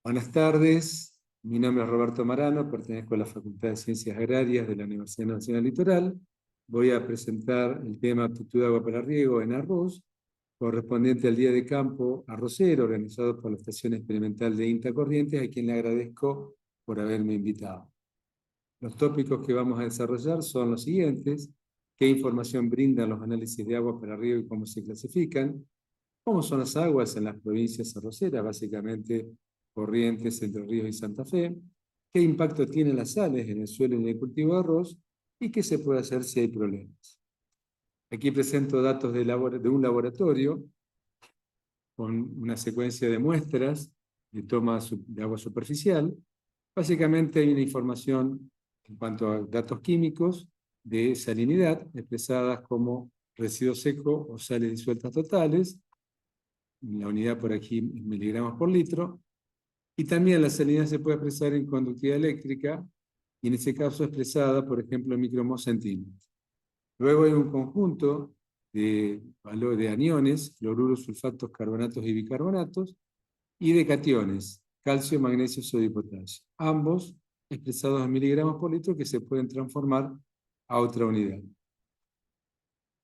Buenas tardes, mi nombre es Roberto Marano, pertenezco a la Facultad de Ciencias Agrarias de la Universidad Nacional Litoral. Voy a presentar el tema aptitud de agua para riego en arroz, correspondiente al día de campo arrocero, organizado por la Estación Experimental de INTA Corrientes, a quien le agradezco por haberme invitado. Los tópicos que vamos a desarrollar son los siguientes: qué información brindan los análisis de agua para riego y cómo se clasifican, cómo son las aguas en las provincias arroceras, básicamente Corrientes, Entre Ríos y Santa Fe, qué impacto tienen las sales en el suelo y en el cultivo de arroz, y qué se puede hacer si hay problemas. Aquí presento datos de un laboratorio con una secuencia de muestras de toma de agua superficial. Básicamente hay una información en cuanto a datos químicos de salinidad, expresadas como residuo seco o sales disueltas totales, la unidad por aquí en miligramos por litro, y también la salinidad se puede expresar en conductividad eléctrica, y en ese caso expresada, por ejemplo, en micromol centímetros. Luego hay un conjunto de aniones, fluoruros, sulfatos, carbonatos y bicarbonatos, y de cationes, calcio, magnesio, sodio y potasio, ambos expresados en miligramos por litro, que se pueden transformar a otra unidad.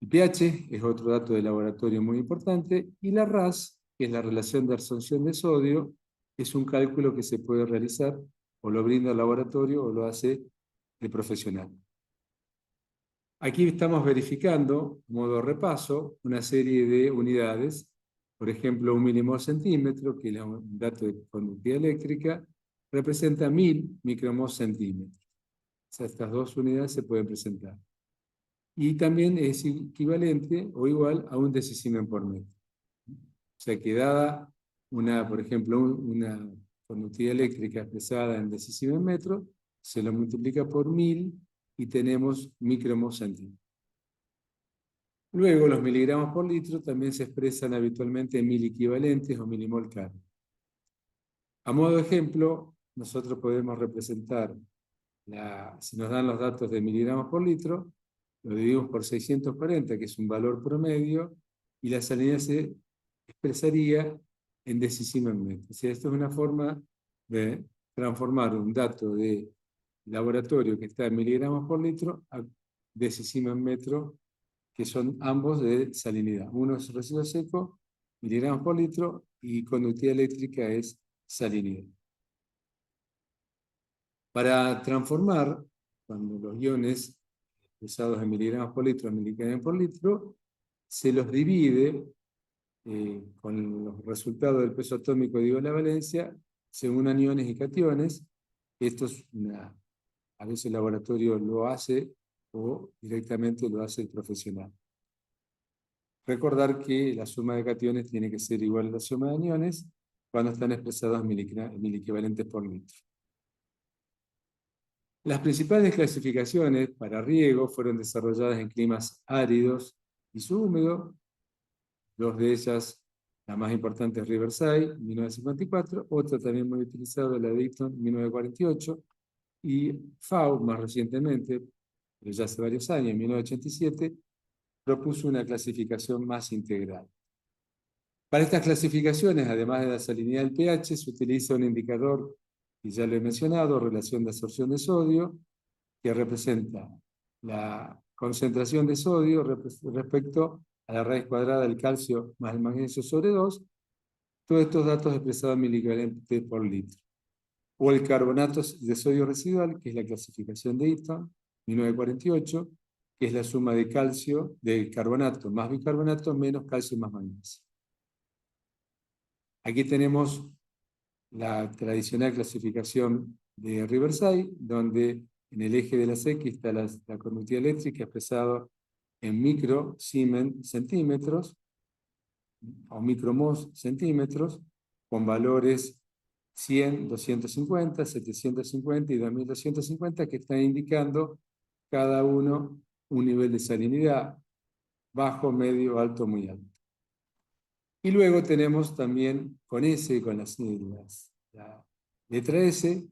El pH es otro dato de laboratorio muy importante, y la RAS, que es la relación de absorción de sodio, es un cálculo que se puede realizar, o lo brinda el laboratorio o lo hace el profesional. Aquí estamos verificando, modo repaso, una serie de unidades. Por ejemplo, un milimol centímetro, que es un dato de conductividad eléctrica, representa 1000 micromol centímetros. O sea, estas dos unidades se pueden presentar. Y también es equivalente o igual a un decisimen por metro. O sea, que dada por ejemplo, una conductividad eléctrica expresada en decisimen metro, se lo multiplica por 1000 y tenemos micromol centímetros. Luego, los miligramos por litro también se expresan habitualmente en 1000 equivalentes o milimol carga. A modo de ejemplo, nosotros podemos representar, si nos dan los datos de miligramos por litro, lo dividimos por 640, que es un valor promedio, y la salinidad se expresaría en decisimen metro. O sea, esto es una forma de transformar un dato de laboratorio que está en miligramos por litro a decisimen metro, que son ambos de salinidad. Uno es residuo seco, miligramos por litro, y conductividad eléctrica es salinidad. Para transformar, cuando los iones usados en miligramos por litro a miligramos por litro, se los divide con los resultados del peso atómico de la valencia, según aniones y cationes. Esto es a veces el laboratorio lo hace o directamente lo hace el profesional. Recordar que la suma de cationes tiene que ser igual a la suma de aniones cuando están expresados en miliequivalentes por litro. Las principales clasificaciones para riego fueron desarrolladas en climas áridos y subhúmedos. Dos de ellas, la más importante es Riverside, 1954, otra también muy utilizada, la de Dayton, 1948, y FAO, más recientemente, pero ya hace varios años, en 1987, propuso una clasificación más integral. Para estas clasificaciones, además de la salinidad del pH, se utiliza un indicador, y ya lo he mencionado, relación de absorción de sodio, que representa la concentración de sodio respecto a la raíz cuadrada del calcio más el magnesio sobre 2, todos estos datos expresados en miliequivalentes por litro. O el carbonato de sodio residual, que es la clasificación de Eaton, 1948, que es la suma de calcio, de carbonato más bicarbonato menos calcio más magnesio. Aquí tenemos la tradicional clasificación de Riverside, donde en el eje de la X está la conductividad eléctrica expresada en micro Siemens centímetros o micromos centímetros, con valores 100, 250, 750 y 2250, que están indicando cada uno un nivel de salinidad bajo, medio, alto, muy alto. Y luego tenemos también con S, con la letra S,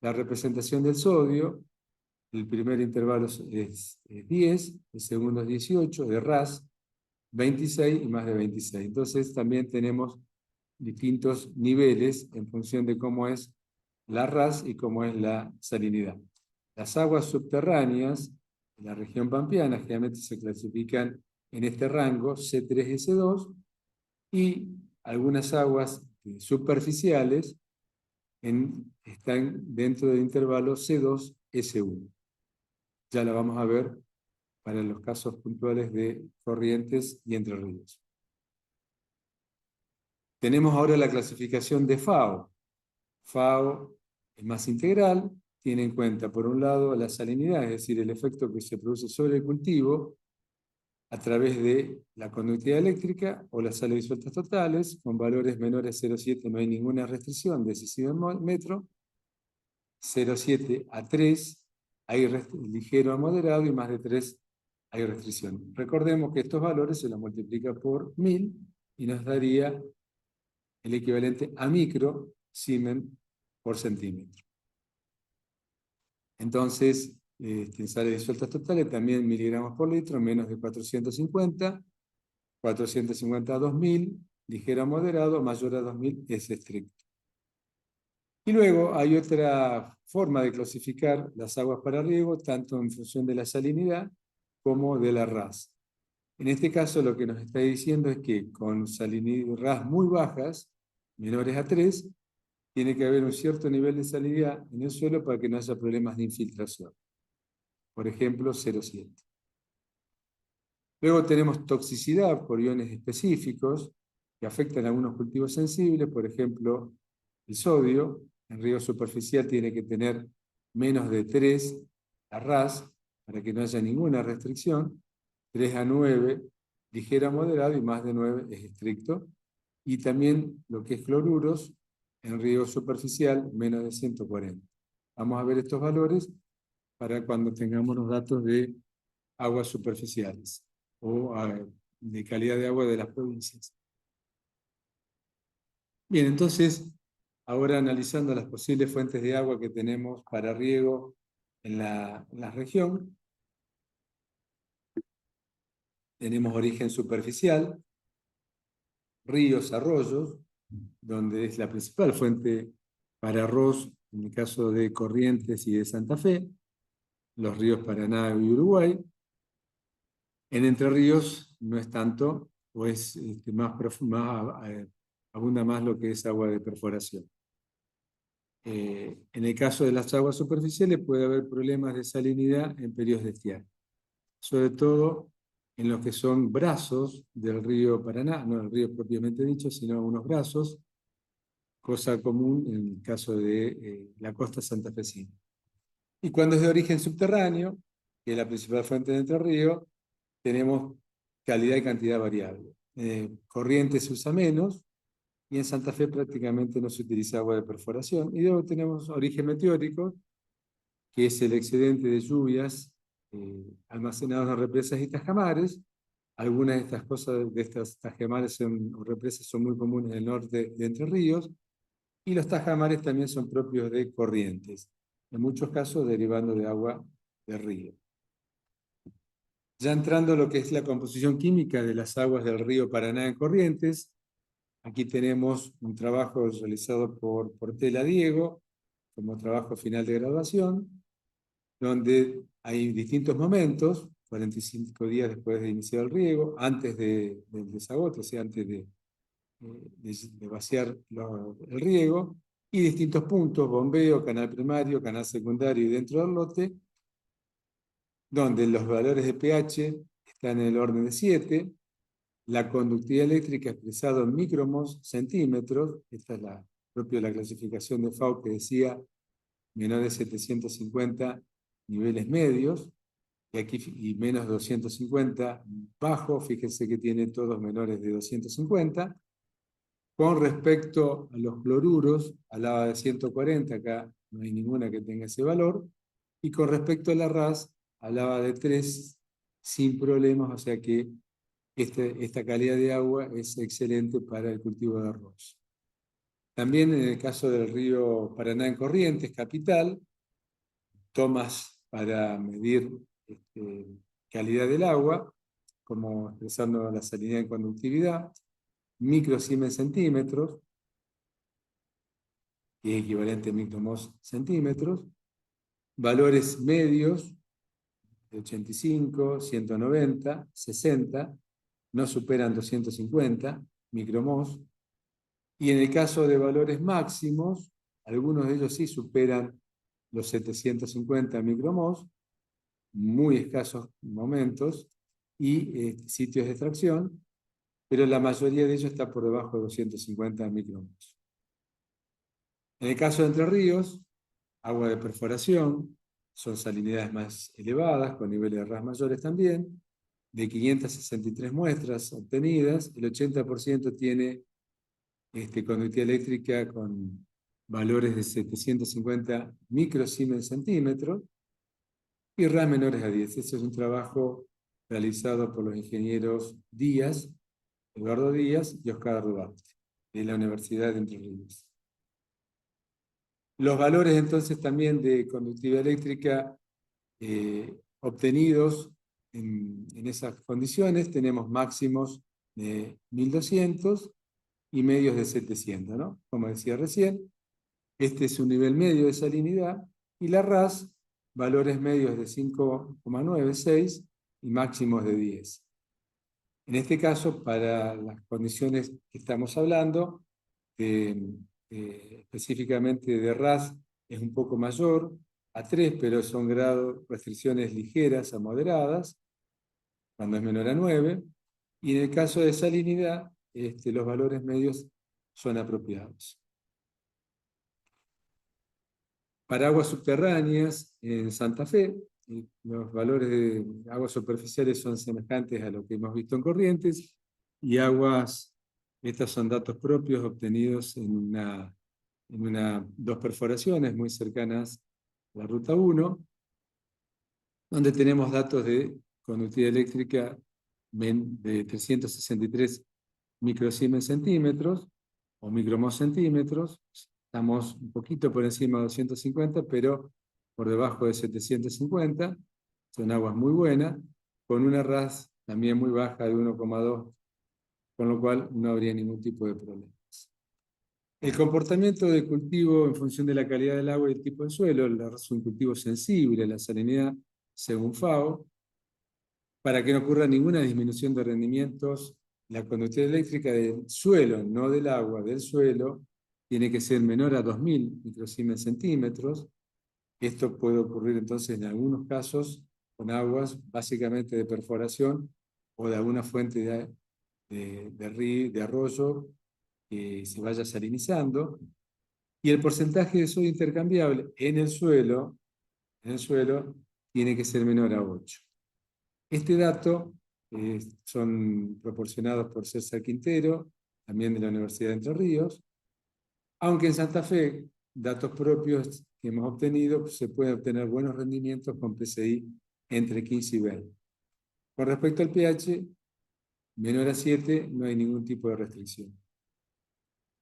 la representación del sodio. El primer intervalo es 10, el segundo es 18, de RAS, 26 y más de 26. Entonces también tenemos distintos niveles en función de cómo es la RAS y cómo es la salinidad. Las aguas subterráneas en la región pampeana generalmente se clasifican en este rango C3S2 y algunas aguas superficiales están dentro del intervalo C2S1. Ya la vamos a ver para los casos puntuales de Corrientes y Entre Ríos. Tenemos ahora la clasificación de FAO. FAO es más integral, tiene en cuenta, por un lado, la salinidad, es decir, el efecto que se produce sobre el cultivo a través de la conductividad eléctrica o las sales disueltas totales, con valores menores a 0,7 no hay ninguna restricción, decisiómetro, 0,7 a 3 hay ligero a moderado y más de 3 hay restricción. Recordemos que estos valores se los multiplica por 1000 y nos daría el equivalente a micro Siemens por centímetro. Entonces, en sales disueltas totales también miligramos por litro, menos de 450, 450 a 2000, ligero a moderado, mayor a 2000 es estricto. Y luego hay otra forma de clasificar las aguas para riego, tanto en función de la salinidad como de la RAS. En este caso lo que nos está diciendo es que con salinidad RAS muy bajas, menores a 3, tiene que haber un cierto nivel de salinidad en el suelo para que no haya problemas de infiltración. Por ejemplo, 0,7. Luego tenemos toxicidad por iones específicos que afectan a algunos cultivos sensibles, por ejemplo, el sodio. En riego superficial tiene que tener menos de 3 a RAS para que no haya ninguna restricción. 3 a 9, ligero a moderado, y más de 9 es estricto. Y también lo que es cloruros, en riego superficial, menos de 140. Vamos a ver estos valores para cuando tengamos los datos de aguas superficiales o de calidad de agua de las provincias. Bien, entonces, ahora analizando las posibles fuentes de agua que tenemos para riego en la región, tenemos origen superficial, ríos, arroyos, donde es la principal fuente para arroz, en el caso de Corrientes y de Santa Fe, los ríos Paraná y Uruguay. En Entre Ríos no es tanto, o es abunda más lo que es agua de perforación. En el caso de las aguas superficiales puede haber problemas de salinidad en periodos de estiaje, sobre todo en los que son brazos del río Paraná, no el río propiamente dicho, sino unos brazos, cosa común en el caso de la costa santafesina. Y cuando es de origen subterráneo, que es la principal fuente de Entre Ríos, tenemos calidad y cantidad variable. Corrientes se usa menos, y en Santa Fe prácticamente no se utiliza agua de perforación. Y luego tenemos origen meteórico, que es el excedente de lluvias almacenados en represas y tajamares. Algunas de estas cosas, de estas tajamares o represas, son muy comunes en el norte de Entre Ríos, y los tajamares también son propios de Corrientes, en muchos casos derivando de agua de río. Ya entrando a lo que es la composición química de las aguas del río Paraná en Corrientes, aquí tenemos un trabajo realizado por Portela Diego, como trabajo final de graduación, donde hay distintos momentos, 45 días después de iniciar el riego, antes del desagoto, o sea, antes de vaciar el riego, y distintos puntos, bombeo, canal primario, canal secundario y dentro del lote, donde los valores de pH están en el orden de 7, la conductividad eléctrica expresada en micromos centímetros, esta es la propia la clasificación de FAO que decía menor de 750 niveles medios, y aquí y menos de 250 bajo, fíjense que tiene todos menores de 250. Con respecto a los cloruros, hablaba de 140, acá no hay ninguna que tenga ese valor, y con respecto a la RAS, hablaba de 3 sin problemas, o sea que esta calidad de agua es excelente para el cultivo de arroz. También en el caso del río Paraná en Corrientes, capital, tomas para medir calidad del agua, como expresando la salinidad en conductividad, microsiemens centímetros, que es equivalente a micromos centímetros. Valores medios de 85, 190, 60, no superan 250 micromos. Y en el caso de valores máximos, algunos de ellos sí superan los 750 micromos, muy escasos momentos, y sitios de extracción, pero la mayoría de ellos está por debajo de 250 micromos. En el caso de Entre Ríos, agua de perforación, son salinidades más elevadas, con niveles de RAS mayores también. De 563 muestras obtenidas, el 80% tiene conductividad eléctrica con valores de 750 microsiemens centímetros y RAS menores a 10. Ese es un trabajo realizado por los ingenieros Díaz, Eduardo Díaz y Oscar Duarte, de la Universidad de Entre Ríos. Los valores entonces también de conductividad eléctrica obtenidos en esas condiciones, tenemos máximos de 1200 y medios de 700, ¿no? Como decía recién, este es un nivel medio de salinidad, y la RAS, valores medios de 5,9, 6 y máximos de 10. En este caso, para las condiciones que estamos hablando, específicamente de RAS, es un poco mayor a 3, pero son restricciones ligeras a moderadas, cuando es menor a 9. Y en el caso de salinidad, los valores medios son apropiados. Para aguas subterráneas, en Santa Fe, los valores de aguas superficiales son semejantes a lo que hemos visto en Corrientes, y estos son datos propios obtenidos en dos perforaciones muy cercanas a la Ruta 1, donde tenemos datos de conductividad eléctrica de 363 microsiemens centímetros o micromos centímetros. Estamos un poquito por encima de 250, pero por debajo de 750. Son aguas muy buenas, con una RAS también muy baja de 1,2, con lo cual no habría ningún tipo de problemas. El comportamiento del cultivo en función de la calidad del agua y el tipo de suelo, la RAS es un cultivo sensible a la salinidad según FAO. Para que no ocurra ninguna disminución de rendimientos, la conductividad eléctrica del suelo, no del agua, del suelo, tiene que ser menor a 2000 microsiemens centímetros. Esto puede ocurrir entonces en algunos casos con aguas básicamente de perforación o de alguna fuente de arroyo que se vaya salinizando. Y el porcentaje de sodio intercambiable en el suelo tiene que ser menor a 8. Este dato son proporcionados por César Quintero, también de la Universidad de Entre Ríos, aunque en Santa Fe, datos propios que hemos obtenido, se pueden obtener buenos rendimientos con PCI entre 15 y 20. Con respecto al pH, menor a 7, no hay ningún tipo de restricción.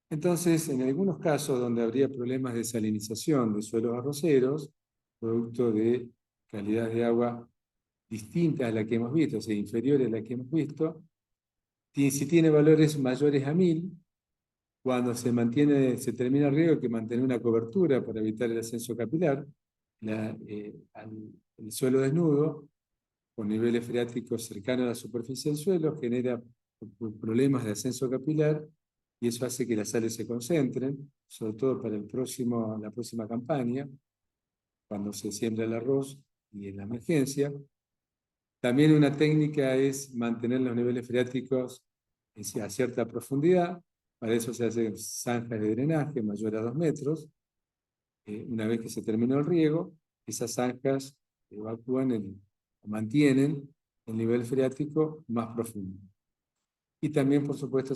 Entonces, en algunos casos donde habría problemas de salinización de suelos arroceros, producto de calidad de agua distintas a la que hemos visto, o sea, inferiores a la que hemos visto, si tiene valores mayores a 1000, cuando se termina el riego, hay que mantener una cobertura para evitar el ascenso capilar, el suelo desnudo, con niveles freáticos cercanos a la superficie del suelo, genera problemas de ascenso capilar, y eso hace que las sales se concentren, sobre todo para la próxima campaña, cuando se siembra el arroz y en la emergencia. También una técnica es mantener los niveles freáticos a cierta profundidad. Para eso se hacen zanjas de drenaje mayor a 2 metros. Una vez que se terminó el riego, esas zanjas mantienen el nivel freático más profundo. Y también, por supuesto,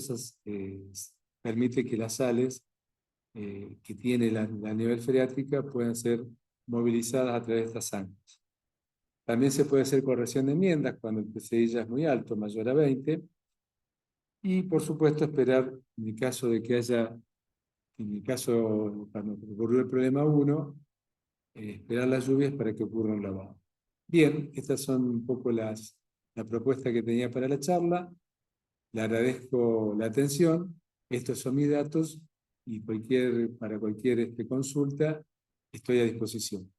permite que las sales que tiene la nivel freática puedan ser movilizadas a través de estas zanjas. También se puede hacer corrección de enmiendas cuando el PCI ya es muy alto, mayor a 20. Y, por supuesto, esperar, en el caso cuando ocurrió el problema 1, esperar las lluvias para que ocurra un lavado. Bien, estas son un poco la propuesta que tenía para la charla. Le agradezco la atención. Estos son mis datos y para cualquier consulta estoy a disposición.